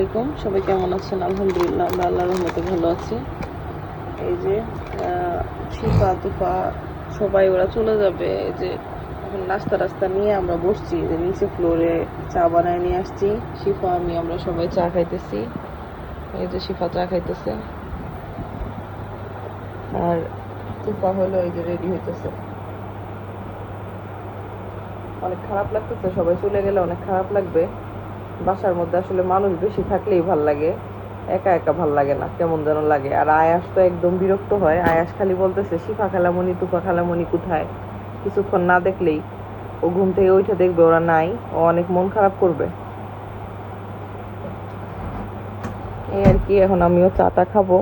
আলাইকুম, সবাই কেমন আছেন? আলহামদুলিল্লাহ আমরা আল্লাহর রহমতে ভালো আছি। এই যে শিফা তুফা সবাই ওরা চলে যাবে। এই যে এখন নাস্তা নিয়ে আমরা বসছি, যে নিচে ফ্লোরে চা বানায় নিয়ে আসছি। শিফা আমরা সবাই চা খাইতেছি। এই যে শিফা চা খাইতেছে আর তুফা হলো এই যে রেডি হইতেছে। অনেক খারাপ লাগতেছে, সবাই চলে গেলে অনেক খারাপ লাগবে। বাসার মধ্যে আসলে মানুষ বেশি থাকলেই ভাল লাগে, একা একা ভাল লাগে না, কেমন যেন লাগে। আর আয়াস তো একদম বিরক্ত হয়। আয়াস খালি বলতেছে শিফা খালামণি তুফা খালামণি কোথায়, কিছুক্ষণ না দেখলেই ও ঘুম থেকে ওইটা দেখবে ওরা নাই, ও অনেক মন খারাপ করবে। এই আর কি, এখন আমিও চাটা খাবো,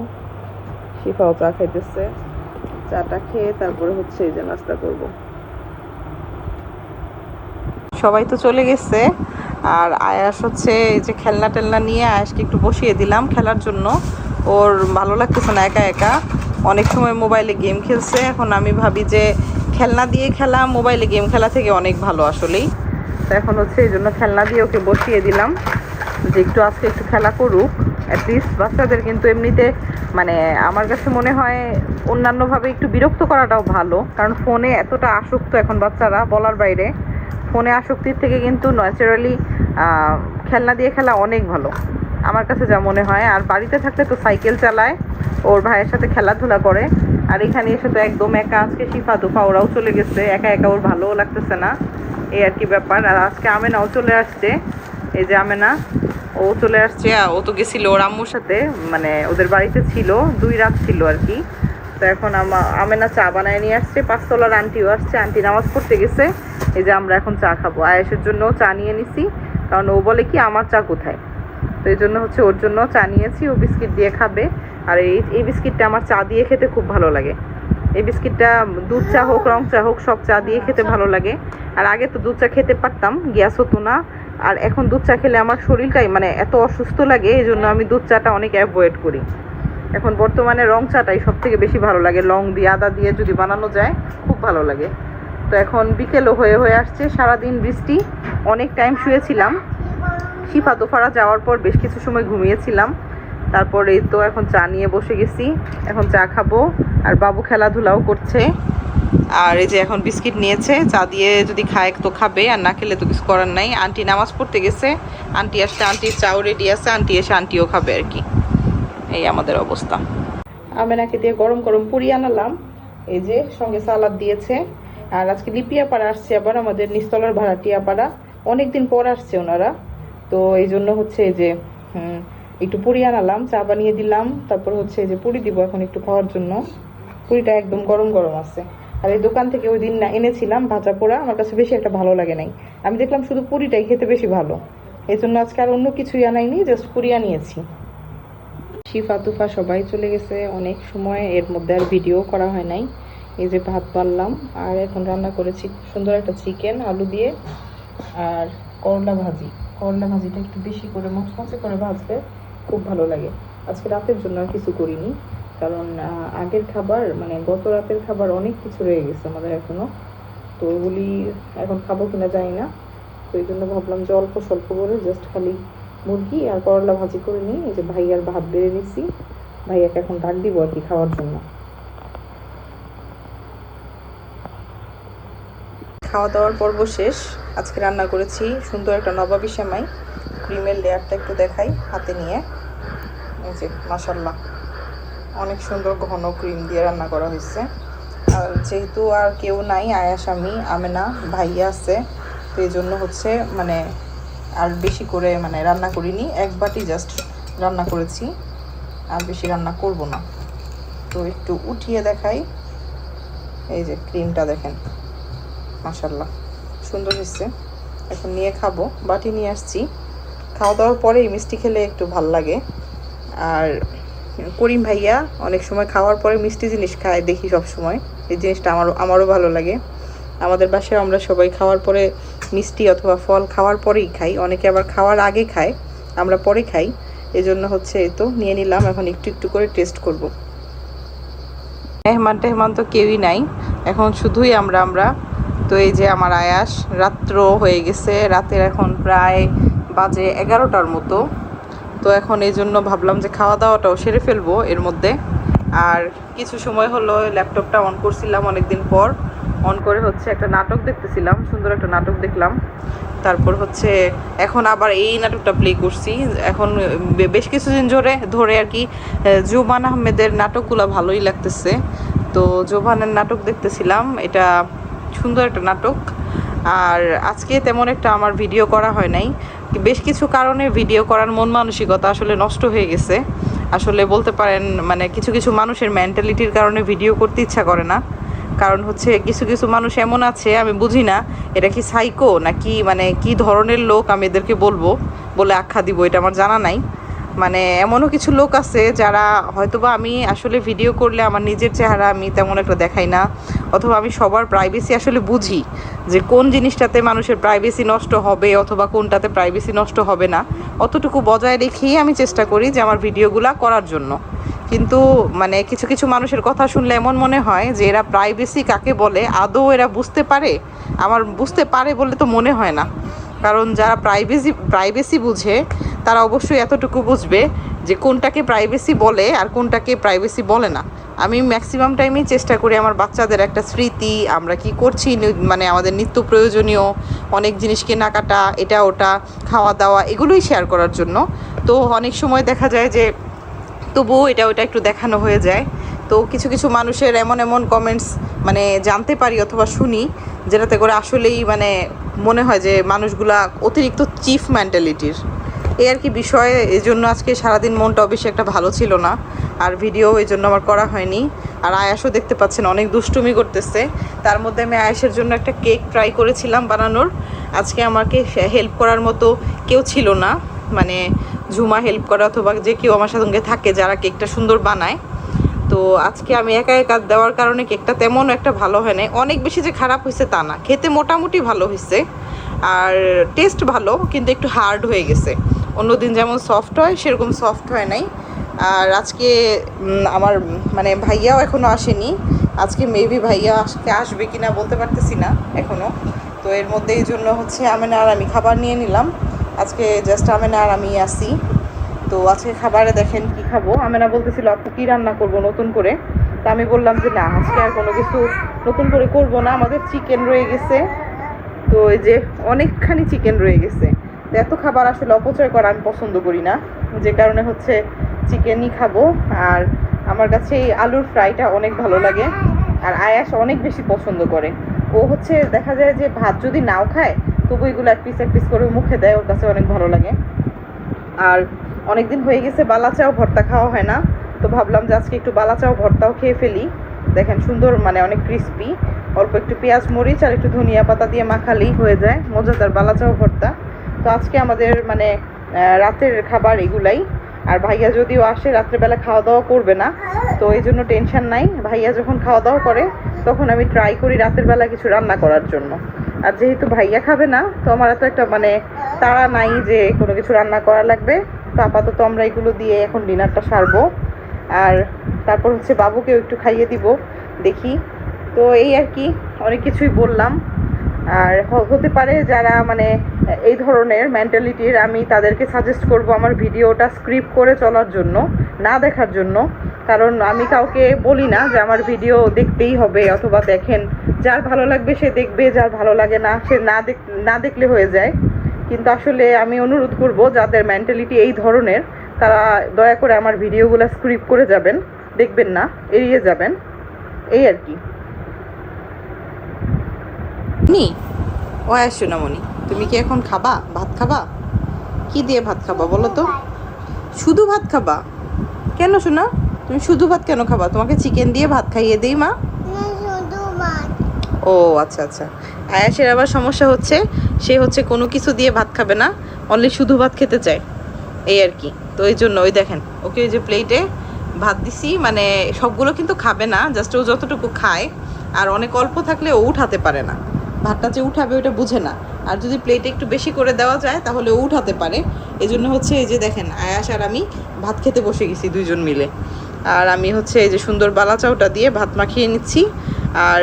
শিফাও চা খাইতেছে। চাটা খেয়ে তারপরে হচ্ছে এই যে নাস্তা করবো। সবাই তো চলে গেছে, আর আয়াস হচ্ছে এই যে খেলনা টেলনা নিয়ে আয়াসকে একটু বসিয়ে দিলাম খেলার জন্য। ওর ভালো লাগতেছে না একা একা, অনেক সময় মোবাইলে গেম খেলছে। এখন আমি ভাবি যে খেলনা দিয়ে খেলা মোবাইলে গেম খেলা থেকে অনেক ভালো আসলেই। তো এখন হচ্ছে এই জন্য খেলনা দিয়ে ওকে বসিয়ে দিলাম, যে একটু আজকে একটু খেলা করুক। অ্যাটলিস্ট বাচ্চাদের কিন্তু এমনিতে মানে আমার কাছে মনে হয় অন্যান্যভাবে একটু বিরক্ত করাটাও ভালো, কারণ ফোনে এতটা আসক্ত এখন বাচ্চারা বলার বাইরে। ফোনে আসক্তির থেকে কিন্তু ন্যাচারালি খেলনা দিয়ে খেলা অনেক ভালো আমার কাছে যা মনে হয়। আর বাড়িতে থাকলে তো সাইকেল চালায়, ওর ভাইয়ের সাথে খেলাধুলা করে। আর এখানে এসে তো একদম একা, আজকে শিফা দুফা ওরাও চলে গেছে, একা একা ওর ভালোও লাগতেছে না, এই আর কি ব্যাপার। আর আজকে আমেনাও চলে আসছে, এই যে আমেনা ও চলে আসছে। ও তো গেছিল ওর আম্মুর সাথে, মানে ওদের বাড়িতে ছিল, 2 রাত ছিল আর কি। তো এখন আমেনা চা বানায় নিয়ে আসছে, 5 তলার আন্টিও আসছে, আন্টি নামাজ পড়তে গেছে। এই যে আমরা এখন চা খাবো, আয়েশের জন্য চা নিয়ে নিছি, কারণ ও বলে কি আমার চা কোথায়। তো এই জন্য হচ্ছে ওর জন্য চা নিয়েছি, ও বিস্কিট দিয়ে খাবে। আর এই বিস্কিটটা আমার চা দিয়ে খেতে খুব ভালো লাগে। এই বিস্কিটটা দুধ চা হোক রং চা হোক সব চা দিয়ে খেতে ভালো লাগে। আর আগে তো দুধ চা খেতে পারতাম, গ্যাস হতো না। আর এখন দুধ চা খেলে আমার শরীরটাই মানে এত অসুস্থ লাগে, এই জন্য আমি দুধ চাটা অনেক অ্যাভয়েড করি। এখন বর্তমানে রং চাটাই সব থেকে বেশি ভালো লাগে, লং দিয়ে আদা দিয়ে যদি বানানো যায় খুব ভালো লাগে। তো এখন বিকেলও হয়ে আসছে, সারাদিন বৃষ্টি, অনেক টাইম শুয়েছিলাম। শিফা দোফারা যাওয়ার পর বেশ কিছু সময় ঘুমিয়েছিলাম। তারপরে তো এখন চা নিয়ে বসে গেছি, এখন চা খাবো। আর বাবু খেলাধুলাও করছে। আর এই যে এখন বিস্কিট নিয়েছে, চা দিয়ে যদি খায় তো খাবে, আর না খেলে তো কিছু করার নাই। আন্টি নামাজ পড়তে গেছে, আন্টি আসতে আন্টির চাও রেডি আছে, আন্টি এসে আন্টিও খাবে আর কি। এই আমাদের অবস্থা। আমেনাকে দিয়ে গরম গরম পুরি আনালাম, এই যে সঙ্গে সালাদ দিয়েছে। আর আজকে লিপিয়াপাড়া আসছে আবার, আমাদের নিস্তলার ভাড়াটিয়াপাড়া, অনেকদিন পর আসছে ওনারা। তো এই জন্য হচ্ছে এই যে একটু পুরি আনালাম, চা বানিয়ে দিলাম। তারপর হচ্ছে এই যে পুরি দিব এখন একটু খাওয়ার জন্য। পুরিটা একদম গরম গরম আছে। আর এই দোকান থেকে ওই দিন এনেছিলাম ভাজা পোড়া, আমার কাছে বেশি একটা ভালো লাগে নাই। আমি দেখলাম শুধু পুরিটাই খেতে বেশি ভালো, এই জন্য আজকে আর অন্য কিছুই আনাইনি, জাস্ট পুরি আনিয়েছি। শিফা তুফা সবাই চলে গেছে অনেক সময়, এর মধ্যে আর ভিডিও করা হয় নাই। এই যে ভাত বাড়লাম, আর এখন রান্না করেছি সুন্দর একটা চিকেন আলু দিয়ে, আর করলা ভাজি। করলা ভাজিটা একটু বেশি করে মচমচে করে ভাজবে, খুব ভালো লাগে। আজকে রাতের জন্য আর কিছু করিনি, কারণ আগের খাবার মানে গত রাতের খাবার অনেক কিছু রয়ে গেছে আমাদের এখনো। তো ওগুলি এখন খাবো কিনা জানি না। তো এই জন্য ভাবলাম যে অল্প স্বল্প করে জাস্ট খালি মুরগি আর করলা ভাজি করে নিই। এই যে ভাইয়ার ভাত বেড়ে নিছি, ভাইয়াকে এখন ডাক দিব আর কি খাওয়ার জন্য। খাওয়া দাওয়ার পর্ব শেষ। আজকে রান্না করেছি সুন্দর একটা নবাবী সেমাই, ক্রিমের লেয়ারটা একটু দেখাই হাতে নিয়ে। এই যে মাশাল্লাহ, অনেক সুন্দর ঘন ক্রিম দিয়ে রান্না করা হয়েছে। আর যেহেতু আর কেউ নাই, আয়াস আমি আমেনা ভাইয়া আছে, তো এই জন্য হচ্ছে মানে আর বেশি করে মানে রান্না করিনি, এক বাটি জাস্ট রান্না করেছি, আর বেশি রান্না করব না। তো একটু উঠিয়ে দেখাই, এই যে ক্রিমটা দেখেন মাশাল্লাহ সুন্দর হয়েছে। এখন নিয়ে খাবো, বাটি নিয়ে আসছি। খাওয়া দাওয়ার পরেই মিষ্টি খেলে একটু ভাল লাগে। আর করিম ভাইয়া অনেক সময় খাওয়ার পরে মিষ্টি জিনিস খায় দেখি সব সময়, এই জিনিসটা আমারও ভালো লাগে। আমাদের বাসায় আমরা সবাই খাওয়ার পরে মিষ্টি অথবা ফল খাওয়ার পরেই খাই, অনেকে আবার খাওয়ার আগে খায়, আমরা পরে খাই। এই জন্য হচ্ছে এই তো নিয়ে নিলাম, এখন একটু একটু করে টেস্ট করব। মেহমান তো কেউই নাই, এখন শুধুই আমরা। তো এই যে আমার আয়াস, রাত্র হয়ে গেছে, রাতের এখন প্রায় বাজে 11টার মতো। তো এখন এই জন্য ভাবলাম যে খাওয়া দাওয়াটাও সেরে ফেলবো এর মধ্যে। আর কিছু সময় হলো ল্যাপটপটা অন করছিলাম অনেকদিন পর, অন করে হচ্ছে একটা নাটক দেখতেছিলাম, সুন্দর একটা নাটক দেখলাম। তারপর হচ্ছে এখন আবার এই নাটকটা প্লে করছি। এখন বেশ কিছুদিন ধরে আর কি জোবান আহমেদের নাটকগুলো ভালোই লাগতেছে। তো জোবানের নাটক দেখতেছিলাম, এটা সুন্দর একটা নাটক। আর আজকে তেমন একটা আমার ভিডিও করা হয় নাই, বেশ কিছু কারণে ভিডিও করার মন মানসিকতা আসলে নষ্ট হয়ে গেছে। আসলে বলতে পারেন মানে কিছু কিছু মানুষের মেন্টালিটির কারণে ভিডিও করতে ইচ্ছা করে না। কারণ হচ্ছে কিছু কিছু মানুষ এমন আছে, আমি বুঝি না এটা কি সাইকো নাকি মানে কি ধরনের লোক আমি এদেরকে বলে আখ্যা দিব, এটা আমার জানা নাই। মানে এমনও কিছু লোক আছে যারা হয়তোবা আমি আসলে ভিডিও করলে আমার নিজের চেহারা আমি তেমন একটা দেখাই না, অথবা আমি সবার প্রাইভেসি আসলে বুঝি যে কোন জিনিসটাতে মানুষের প্রাইভেসি নষ্ট হবে অথবা কোনটাতে প্রাইভেসি নষ্ট হবে না, অতটুকু বজায় রেখেই আমি চেষ্টা করি যে আমার ভিডিওগুলো করার জন্য। কিন্তু মানে কিছু কিছু মানুষের কথা শুনলে এমন মনে হয় যে এরা প্রাইভেসি কাকে বলে আদৌ এরা বুঝতে পারে। আমার বুঝতে পারে বলে তো মনে হয় না, কারণ যারা প্রাইভেসি বুঝে তারা অবশ্যই এতটুকু বুঝবে যে কোনটাকে প্রাইভেসি বলে আর কোনটাকে প্রাইভেসি বলে না। আমি ম্যাক্সিমাম টাইমেই চেষ্টা করি আমার বাচ্চাদের একটা স্মৃতি, আমরা কি করছি মানে আমাদের নিত্য প্রয়োজনীয় অনেক জিনিস কেনাকাটা, এটা ওটা, খাওয়া দাওয়া, এগুলোই শেয়ার করার জন্য। তো অনেক সময় দেখা যায় যে তবুও এটা ওটা একটু দেখানো হয়ে যায়। তো কিছু কিছু মানুষের এমন এমন কমেন্টস মানে জানতে পারি অথবা শুনি, যেটাতে করে আসলেই মানে মনে হয় যে মানুষগুলা অতিরিক্ত চিফ মেন্টালিটির, এই আর কি বিষয়। এই জন্য আজকে সারাদিন মনটাও বেশি একটা ভালো ছিল না, আর ভিডিও এই জন্য আমার করা হয়নি। আর আয়াসও দেখতে পাচ্ছেন অনেক দুষ্টুমি করতেছে। তার মধ্যে আমি আয়াসের জন্য একটা কেক ট্রাই করেছিলাম বানানোর। আজকে আমাকে হেল্প করার মতো কেউ ছিল না, মানে ঝুমা হেল্প করা অথবা যে কেউ আমার সঙ্গে থাকে যারা কেকটা সুন্দর বানায়। তো আজকে আমি একা একা দেওয়ার কারণে কেকটা তেমন একটা ভালো হয় নাই। অনেক বেশি যে খারাপ হয়েছে তা না, খেতে মোটামুটি ভালো হয়েছে আর টেস্ট ভালো, কিন্তু একটু হার্ড হয়ে গেছে। অন্যদিন যেমন সফট হয় সেরকম সফট হয় নাই। আর আজকে আমার মানে ভাইয়াও এখনও আসেনি। আজকে মেবি ভাইয়া আজকে আসবে কি না বলতে পারতেছি না এখনও। তো এর মধ্যে এই জন্য হচ্ছে আমেনা আর আমি খাবার নিয়ে নিলাম। আজকে জাস্ট আমেনা আর আমি আসি। তো আজকে খাবারে দেখেন কি খাবো। আমেনা বলতেছিল আপু কী রান্না করবো নতুন করে, তা আমি বললাম যে না, আজকে আর কোনো কিছু নতুন করে করবো না, আমাদের চিকেন রয়ে গেছে। তো এই যে অনেকখানি চিকেন রয়ে গেছে, তো এত খাবার আসলে অপচয় করা আমি পছন্দ করি না, যে কারণে হচ্ছে চিকেনই খাবো। আর আমার কাছে এই আলুর ফ্রাইটা অনেক ভালো লাগে, আর আয়াস অনেক বেশি পছন্দ করে। ও হচ্ছে দেখা যায় যে ভাত যদি নাও খায় তবু এগুলো এক পিস করে মুখে দেয়, ওর কাছে অনেক ভালো লাগে। আর অনেকদিন হয়ে গেছে বালাচাও ভর্তা খাওয়া হয় না, তো ভাবলাম যে আজকে একটু বালাচাও ভর্তাও খেয়ে ফেলি। দেখেন সুন্দর মানে অনেক ক্রিস্পি, অল্প একটু পেঁয়াজ মরিচ আর একটু ধনিয়া পাতা দিয়ে মাখালেই হয়ে যায় মজাদার বালাচাও ভর্তা। তো আজকে আমাদের মানে রাতের খাবার এগুলাই। আর ভাইয়া যদিও আসে রাত্রেবেলা খাওয়া দাওয়া করবে না, তো এই জন্য টেনশন নাই। ভাইয়া যখন খাওয়া দাওয়া করে তখন আমি ট্রাই করি রাতের বেলা কিছু রান্না করার জন্য। আর যেহেতু ভাইয়া খাবে না, তো আমার এত একটা মানে তাড়া নাই যে কোনো কিছু রান্না করা লাগবে। তো আপাতত আমরা এগুলো দিয়ে এখন ডিনারটা সারবো, আর তারপর হচ্ছে বাবুকেও একটু খাইয়ে দিব দেখি। তো এই আর কি, অনেক কিছুই বললাম। আর হতে পারে যারা মানে এই ধরনের মেন্টালিটির, আমি তাদেরকে সাজেস্ট করব আমার ভিডিওটা স্ক্রিপ্ট করে চলার জন্য, না দেখার জন্য। কারণ আমি কাউকে বলি না যে আমার ভিডিও দেখতেই হবে অথবা দেখেন, যার ভালো লাগবে সে দেখবে, যার ভালো লাগে না সে না দেখলে হয়ে যায়। কিন্তু আসলে আমি অনুরোধ করব যাদের মেন্টালিটি এই ধরনের, তারা দয়া করে আমার ভিডিওগুলো স্ক্রিপ্ট করে যাবেন, দেখবেন না, এড়িয়ে যাবেন, এই আর কি। ও সোনামণি, তুমি কি এখন খাবা, ভাত খাবা? কি দিয়ে ভাত খাবা বলো তো? শুধু ভাত খাবা? কেন শোনা, তুমি শুধু ভাত কেন খাবা? তোমাকে চিকেন দিয়ে ভাত খাইয়ে দেই মা। ও আচ্ছা আচ্ছা। আয়াসের আবার সমস্যা হচ্ছে, সে হচ্ছে কোনো কিছু দিয়ে ভাত খাবে না, অনলি শুধু ভাত খেতে চায়, এই আর কি। তো এই জন্য ওই দেখেন ওকে ওই যে প্লেটে ভাত দিছি, মানে সবগুলো কিন্তু খাবে না, জাস্ট ও যতটুকু খায়। আর অনেক অল্প থাকলে ও উঠাতে পারে না, ভাতটা যে উঠাবে ওটা বুঝে না। আর যদি প্লেটে একটু বেশি করে দেওয়া যায় তাহলে ও উঠাতে পারে। এই জন্য হচ্ছে এই যে দেখেন আয়াস আর আমি ভাত খেতে বসে গেছি দুইজন মিলে। আর আমি হচ্ছে এই যে সুন্দর বালাচাওটা দিয়ে ভাত মাখিয়ে নিচ্ছি। আর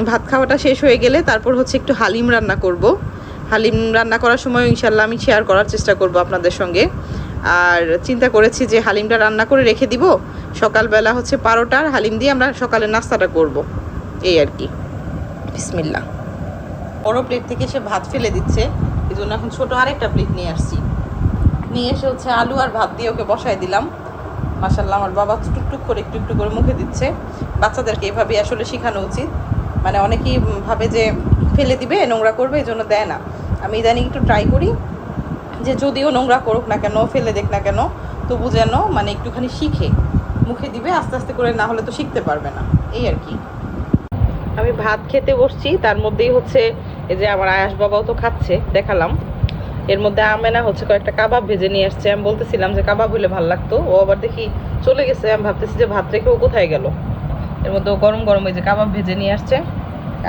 ভাত খাওয়াটা শেষ হয়ে গেলে তারপর হচ্ছে একটু হালিম রান্না করব। হালিম রান্না করার সময় ইনশাল্লাহ আমি শেয়ার করার চেষ্টা করব আপনাদের সঙ্গে। আর চিন্তা করেছি যে হালিমটা রান্না করে রেখে দিব, সকালবেলা হচ্ছে পারোটার হালিম দিয়ে আমরা সকালের নাস্তাটা করব, এই আর কি। বিসমিল্লাহ। বড় প্লেট থেকে সে ভাত ফেলে দিচ্ছে, এই জন্য এখন ছোটো আরেকটা প্লেট নিয়ে আসছি। নিয়ে এসে হচ্ছে আলু আর ভাত দিয়ে ওকে বসায় দিলাম। মাশাআল্লাহ আমার বাবা টুকটুক করে একটু একটু করে মুখে দিচ্ছে। বাচ্চাদেরকে এভাবে আসলে শেখানো উচিত। মানে অনেকেই ভাবে যে ফেলে দিবে, নোংরা করবে, এই জন্য দেয় না। আমি ইদানিং একটু ট্রাই করি যে যদিও নোংরা করুক না কেন, ফেলে দেখ না কেন, তবু যেন মানে একটুখানি শিখে মুখে দিবে আস্তে আস্তে করে, না হলে তো শিখতে পারবে না, এই আর কি। আমি ভাত খেতে বসছি, তার মধ্যেই হচ্ছে এই যে আমার আয়াস বাবাও তো খাচ্ছে, দেখালাম। এর মধ্যে আমেনা হচ্ছে কয়েকটা কাবাব ভেজে নিয়ে আসছে। আমি বলতেছিলাম যে কাবাব হলে ভালো লাগতো, ও আবার দেখি চলে গেছে। আমি ভাবতেছি যে ভাত রেখে ও কোথায় গেল। এর মধ্যে ও গরম গরম এই যে কাবাব ভেজে নিয়ে আসছে,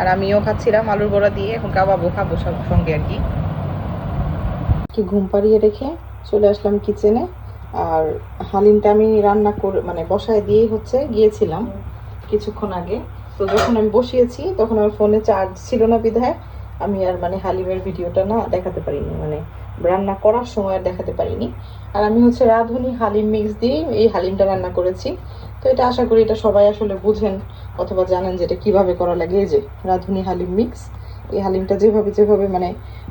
আর আমিও খাচ্ছিলাম আলুর বড়া দিয়ে। এখন কাবাবও খাবো সঙ্গে আর কি। ঘুম পাড়িয়ে রেখে চলে আসলাম কিচেনে। আর হালিমটা আমি রান্না করে মানে বসায় দিয়েই হচ্ছে গিয়েছিলাম কিছুক্ষণ আগে। তো যখন আমি বসিয়েছি তখন আমার ফোনে চার্জ ছিল না বিধায় আমি আর মানে হালিমের ভিডিওটা না দেখাতে পারিনি, মানে রান্না করার সময় আর দেখাতে পারিনি। আর আমি হচ্ছে রাঁধুনি হালিম মিক্স দিয়ে এই হালিমটা রান্না করেছি। তো এটা আশা করি এটা সবাই আসলে বুঝেন অথবা জানেন যে এটা কীভাবে করা লাগে। এই যে রাঁধুনি হালিম মিক্স, এই হালিমটা যেভাবে যেভাবে মানে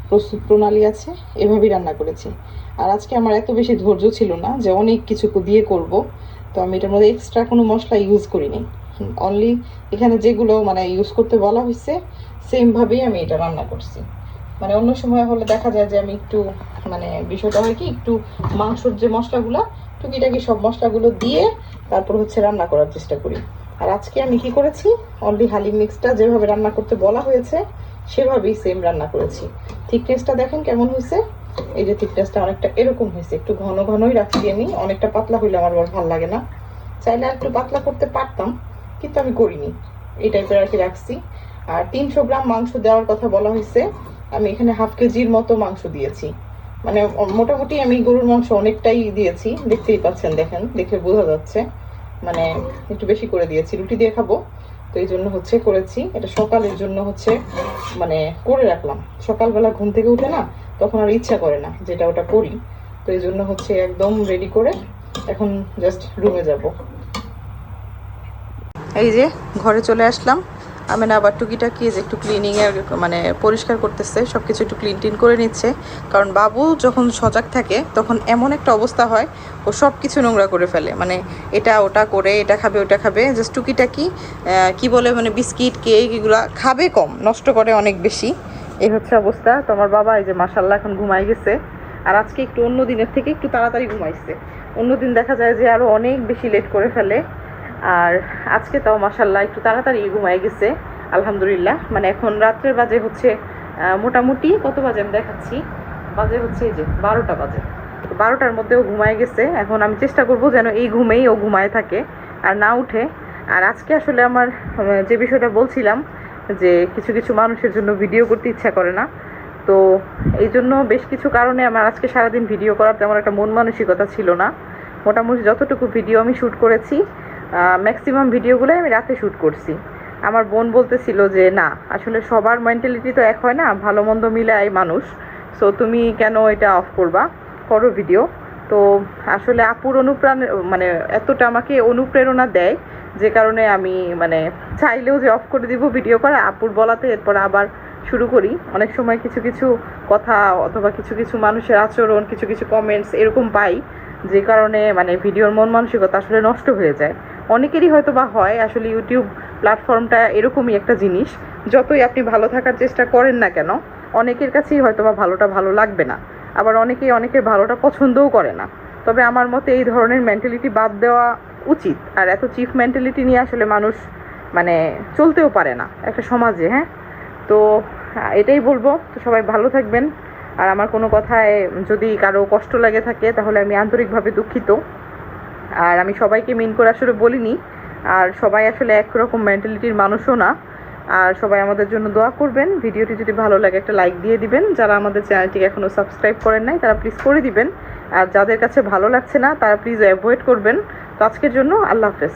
প্রস্তুত প্রণালী আছে এভাবেই রান্না করেছি। আর আজকে আমার এত বেশি ধৈর্য ছিল না যে অনেক কিছু দিয়ে করব, তো আমি এটার মধ্যে এক্সট্রা কোনো মশলা ইউজ করিনি। অনলি এখানে যেগুলো মানে ইউজ করতে বলা হয়েছে সেমভাবেই আমি এটা রান্না করছি। মানে অন্য সময় হলে দেখা যায় যে আমি একটু মানে বিষয়টা হয় কি, একটু মাংসর যে মশলাগুলো টুকিটাকি সব মশলাগুলো দিয়ে তারপর হচ্ছে রান্না করার চেষ্টা করি। আর আজকে আমি কি করেছি, অনলি হালিম মিক্সটা যেভাবে রান্না করতে বলা হয়েছে সেভাবেই সেম রান্না করেছি। থিকনেসটা দেখেন কেমন হয়েছে, এই যে থিকনেসটা অনেকটা এরকম হয়েছে। একটু ঘন ঘনই রাখছি আমি, অনেকটা পাতলা হইলে আমার আবার ভালো লাগে না। চাইলে আর একটু পাতলা করতে পারতাম, কিন্তু আমি করিনি, এই টাইপের আর কি রাখছি। আর 300 গ্রাম মাংস দেওয়ার কথা বলা হয়েছে, আমি এখানে হাফ কেজির মতো মাংস দিয়েছি। মানে মোটামুটি আমি গরুর মাংস অনেকটাই দিয়েছি, দেখতেই পাচ্ছেন, দেখেন দেখে বোঝা যাচ্ছে। মানে একটু বেশি করে দিয়েছি, রুটি দিয়ে খাবো তো এই জন্য হচ্ছে করেছি। এটা সকালের জন্য হচ্ছে মানে করে রাখলাম। সকালবেলা ঘুম থেকে উঠে না তখন আর ইচ্ছা করে না যেটা ওটা করি, তো এই জন্য হচ্ছে একদম রেডি করে এখন জাস্ট রুমে যাব। এই যে ঘরে চলে আসলাম। আমি না আবার টুকিটাকি যে একটু ক্লিনিংয়ের মানে পরিষ্কার করতেছে, সব কিছু একটু ক্লিন করে নিচ্ছে। কারণ বাবু যখন সজাগ থাকে তখন এমন একটা অবস্থা হয়, ও সব কিছু নোংরা করে ফেলে। মানে এটা ওটা করে, এটা খাবে ওটা খাবে, জাস্ট টুকিটাকি কি বলে মানে বিস্কিট কেক এগুলো খাবে কম, নষ্ট করে অনেক বেশি। এই হচ্ছে অবস্থা। তো আমার বাবা এই যে মাশাআল্লাহ এখন ঘুমাই গেছে। আর আজকে একটু অন্য দিনের থেকে একটু তাড়াতাড়ি ঘুমাইছে। অন্য দিন দেখা যায় যে আরও অনেক বেশি লেট করে ফেলে, আর আজকে তাও মাশাআল্লাহ একটু তাড়াতাড়ি ঘুমাই গেছে আলহামদুলিল্লাহ। মানে এখন রাত্রের বাজে হচ্ছে মোটামুটি কত বাজে আমি দেখাচ্ছি, বাজে হচ্ছে এই যে 12টা বাজে। তো 12টার মধ্যেও ঘুমায় গেছে। এখন আমি চেষ্টা করব যেন এই ঘুমেই ও ঘুমায় থাকে আর না উঠে। আর আজকে আসলে আমার যে বিষয়টা বলছিলাম যে কিছু কিছু মানুষের জন্য ভিডিও করতে ইচ্ছা করে না, তো এই জন্য বেশ কিছু কারণে আমার আজকে সারাদিন ভিডিও করার তেমন একটা মন মানসিকতা ছিল না। মোটামুটি যতটুকু ভিডিও আমি শ্যুট করেছি ম্যাক্সিমাম ভিডিওগুলোই আমি রাতে শ্যুট করছি। আমার বোন বলতেছিল যে না আসলে সবার মেন্টালিটি তো এক হয় না, ভালো মন্দ মিলায় মানুষ, সো তুমি কেন এটা অফ করো ভিডিও। তো আসলে আপুর মানে এতটা আমাকে অনুপ্রেরণা দেয় যে কারণে আমি মানে চাইলেও যে অফ করে দিব ভিডিও করা, আপুর বলাতে এরপর আবার শুরু করি। অনেক সময় কিছু কিছু কথা অথবা কিছু কিছু মানুষের আচরণ, কিছু কিছু কমেন্টস এরকম পাই যে কারণে মানে ভিডিওর মন মানসিকতা আসলে নষ্ট হয়ে যায়। অনেকেরই হয়তো বা হয়, আসলে ইউটিউব প্ল্যাটফর্মটা এরকমই একটা জিনিস, যতই আপনি ভালো থাকার চেষ্টা করেন না কেন অনেকের কাছেই হয়তো বা ভালোটা ভালো লাগবে না, আবার অনেকেই অনেকের ভালোটা পছন্দও করে না। তবে আমার মতে এই ধরনের মেন্টালিটি বাদ দেওয়া উচিত। আর এত চিফ মেন্টালিটি নিয়ে আসলে মানুষ মানে চলতেও পারে না একটা সমাজে। হ্যাঁ, তো এটাই বলবো। তো সবাই ভালো থাকবেন। আর আমার কোনো কথায় যদি কারো কষ্ট লাগে থাকে তাহলে আমি আন্তরিকভাবে দুঃখিত। আর আমি সবাইকে মিন করে আসলে বলিনি, আর সবাই আসলে একরকম মেন্টালিটির মানুষও না। আর সবাই আমাদের জন্য দোয়া করবেন। ভিডিওটি যদি ভালো লাগে একটা লাইক দিয়ে দিবেন। যারা আমাদের চ্যানেলটিকে এখনও সাবস্ক্রাইব করেন নাই তারা প্লিজ করে দিবেন। আর যাদের কাছে ভালো লাগছে না তারা প্লিজ অ্যাভয়েড করবেন। তো আজকের জন্য আল্লাহ হাফেজ।